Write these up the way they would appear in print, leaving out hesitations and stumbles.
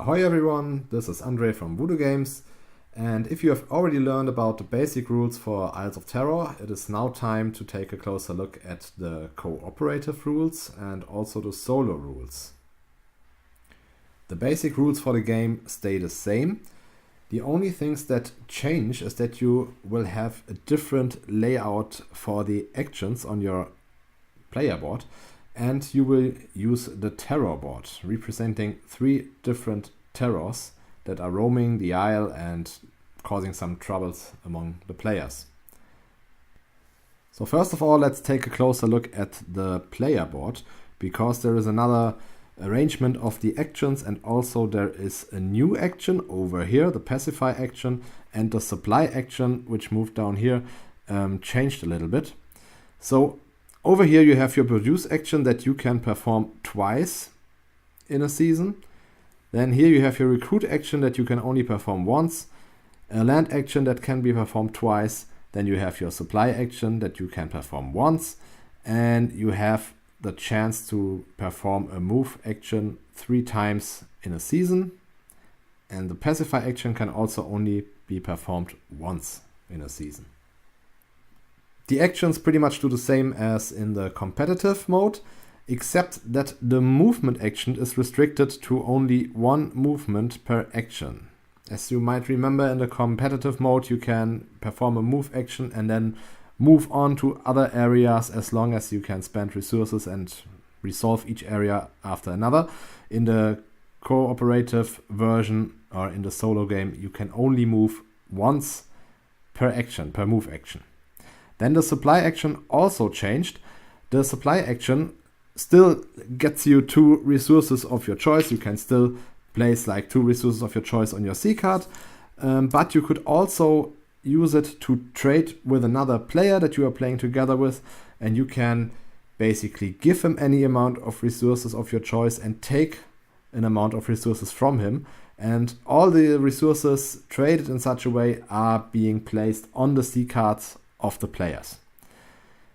Ahoy everyone, this is Andre from Voodoo Games, and if you have already learned about the basic rules for Isles of Terror, it is now time to take a closer look at the cooperative rules and also the solo rules. The basic rules for the game stay the same. The only things that change is that you will have a different layout for the actions on your player board, and you will use the terror board, representing 3 different terrors that are roaming the isle and causing some troubles among the players. So first of all, let's take a closer look at the player board, because there is another arrangement of the actions, and also there is a new action over here, the Pacified Action, and the Supply Action, which moved down here, changed a little bit. So over here you have your Produce action that you can perform twice in a season. Then here you have your Recruit action that you can only perform once, a Land action that can be performed twice, then you have your Supply action that you can perform once, and you have the chance to perform a Move action 3 times in a season, and the Pacify action can also only be performed once in a season. The actions pretty much do the same as in the competitive mode, except that the movement action is restricted to only 1 movement per action. As you might remember, in the competitive mode you can perform a move action and then move on to other areas as long as you can spend resources and resolve each area after another. In the cooperative version or in the solo game, you can only move once per action, per move action. Then the Supply action also changed. The Supply action still gets you 2 resources of your choice. You can still place like 2 resources of your choice on your C card, but you could also use it to trade with another player that you are playing together with, and you can basically give him any amount of resources of your choice and take an amount of resources from him, and all the resources traded in such a way are being placed on the C cards of the players.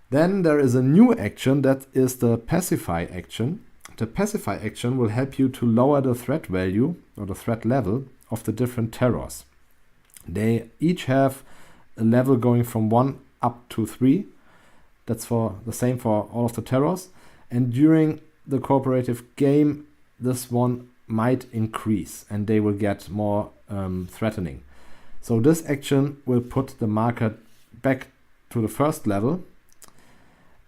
Then there is a new action that is the Pacify action. The Pacify action will help you to lower the threat value or the threat level of the different terrors. They each have a level going from 1 up to 3. That's for the same for all of the terrors. And during the cooperative game, this one might increase and they will get more threatening. So this action will put the marker back to the first level.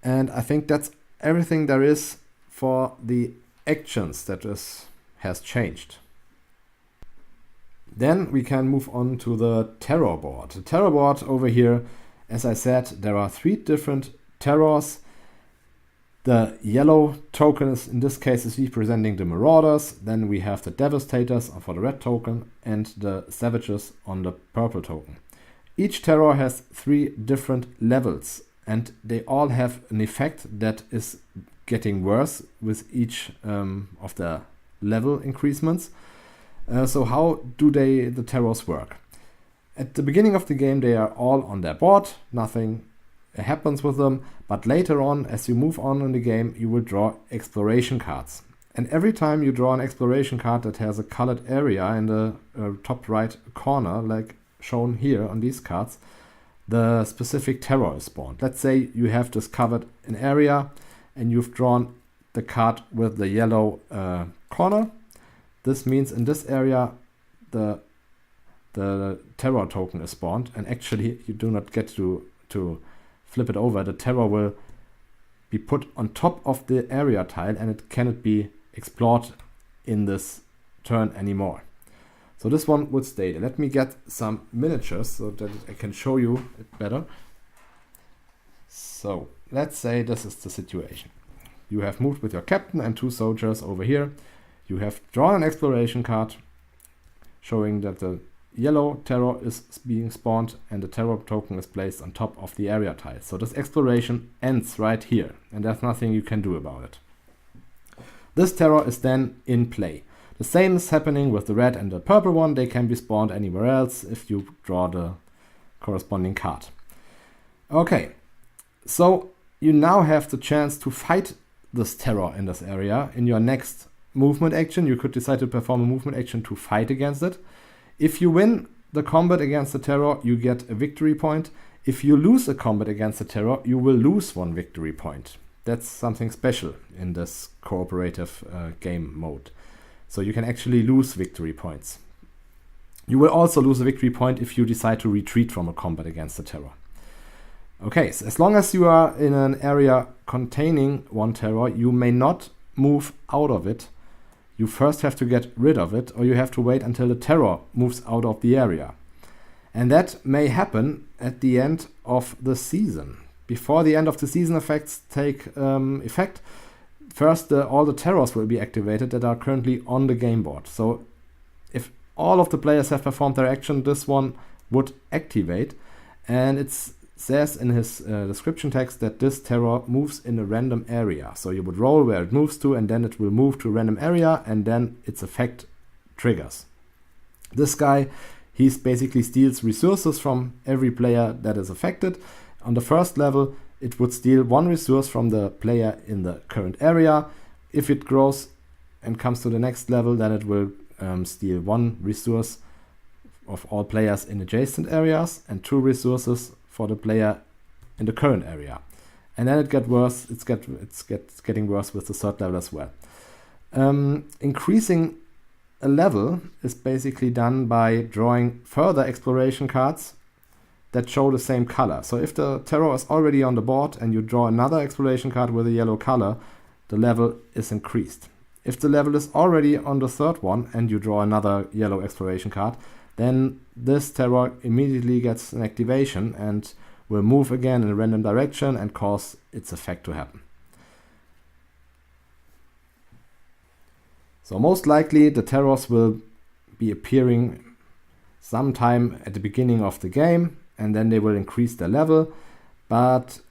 And I think that's everything there is for the actions that has changed. Then we can move on to the terror board. The terror board over here, as I said, there are 3 different terrors. The yellow token is in this case is representing the Marauders. Then we have the Devastators for the red token and the Savages on the purple token. Each terror has 3 different levels, and they all have an effect that is getting worse with each of the level increasements. So how do the terrors work? At the beginning of the game they are all on their board, nothing happens with them, but later on, as you move on in the game, you will draw exploration cards. And every time you draw an exploration card that has a colored area in the top right corner, like shown here on these cards, the specific terror is spawned. Let's say you have discovered an area and you've drawn the card with the yellow corner. This means in this area the terror token is spawned, and actually you do not get to flip it over. The terror will be put on top of the area tile and it cannot be explored in this turn anymore. So this one would stay there. Let me get some miniatures so that I can show you it better. So let's say this is the situation. You have moved with your captain and 2 soldiers over here. You have drawn an exploration card showing that the yellow terror is being spawned and the terror token is placed on top of the area tile. So this exploration ends right here and there's nothing you can do about it. This terror is then in play. The same is happening with the red and the purple one. They can be spawned anywhere else if you draw the corresponding card. Okay, so you now have the chance to fight this terror in this area in your next movement action. You could decide to perform a movement action to fight against it. If you win the combat against the terror, you get a victory point. If you lose a combat against the terror, you will lose 1 victory point. That's something special in this cooperative game mode. So you can actually lose victory points. You will also lose a victory point if you decide to retreat from a combat against the terror. Okay, so as long as you are in an area containing 1 terror, you may not move out of it. You first have to get rid of it, or you have to wait until the terror moves out of the area. And that may happen at the end of the season. Before the end of the season effects take effect, first all the terrors will be activated that are currently on the game board. So if all of the players have performed their action, this one would activate. And it says in his description text that this terror moves in a random area. So you would roll where it moves to, and then it will move to a random area, and then its effect triggers. This guy, he basically steals resources from every player that is affected. On the first level, it would steal 1 resource from the player in the current area. If it grows and comes to the next level, then it will steal 1 resource of all players in adjacent areas and 2 resources for the player in the current area. And then it gets worse. It's getting worse with the third level as well. Increasing a level is basically done by drawing further exploration cards that show the same color. So if the terror is already on the board and you draw another exploration card with a yellow color, the level is increased. If the level is already on the third one and you draw another yellow exploration card, then this terror immediately gets an activation and will move again in a random direction and cause its effect to happen. So most likely the terrors will be appearing sometime at the beginning of the game, and then they will increase their level. But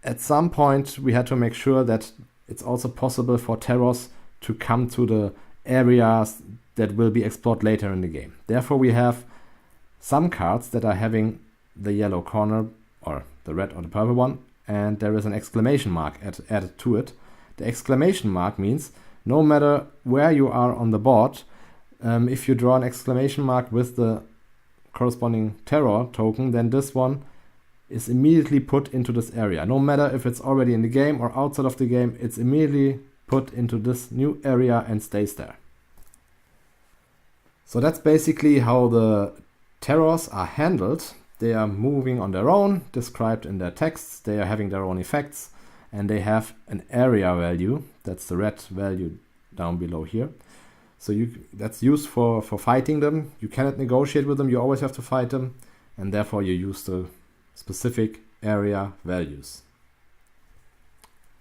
at some point we had to make sure that it's also possible for terrors to come to the areas that will be explored later in the game. Therefore we have some cards that are having the yellow corner or the red or the purple one, and there is an exclamation mark added to it. The exclamation mark means no matter where you are on the board, if you draw an exclamation mark with the corresponding terror token, then this one is immediately put into this area. No matter if it's already in the game or outside of the game, it's immediately put into this new area and stays there. So that's basically how the terrors are handled. They are moving on their own, described in their texts. They are having their own effects, and they have an area value. That's the red value down below here. So that's used for fighting them. You cannot negotiate with them. You always have to fight them, and therefore you use the specific area values.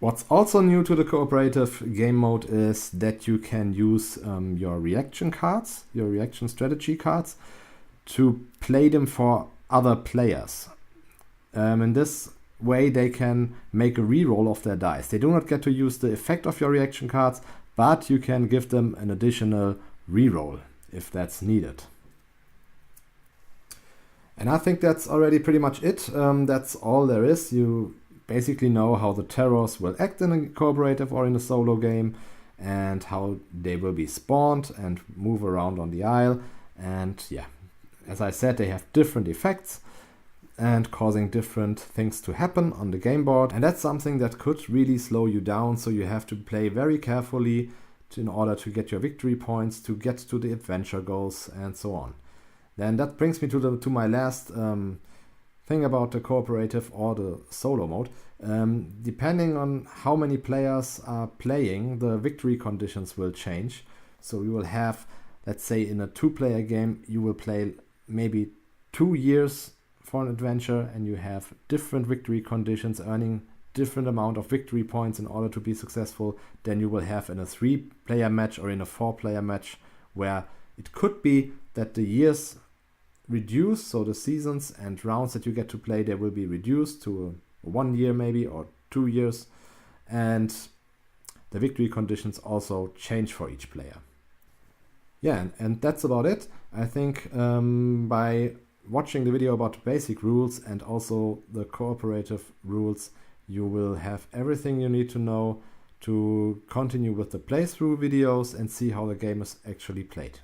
What's also new to the cooperative game mode is that you can use your reaction cards, your reaction strategy cards, to play them for other players. In this way they can make a reroll of their dice. They do not get to use the effect of your reaction cards, but you can give them an additional reroll if that's needed. And I think that's already pretty much it. That's all there is. You basically know how the terrors will act in a cooperative or in a solo game, and how they will be spawned and move around on the isle. And yeah, as I said, they have different effects and causing different things to happen on the game board. And that's something that could really slow you down. So you have to play very carefully in order to get your victory points, to get to the adventure goals, and so on. Then that brings me to my last thing about the cooperative or the solo mode. Depending on how many players are playing, the victory conditions will change. So we will have, let's say in a 2-player game, you will play maybe 2 years for an adventure, and you have different victory conditions, earning different amount of victory points in order to be successful. Then you will have in a 3-player match or in a 4-player match, where it could be that the years reduce, so the seasons and rounds that you get to play, they will be reduced to 1 year maybe, or 2 years, and the victory conditions also change for each player. Yeah, and that's about it. I think by watching the video about the basic rules and also the cooperative rules, you will have everything you need to know to continue with the playthrough videos and see how the game is actually played.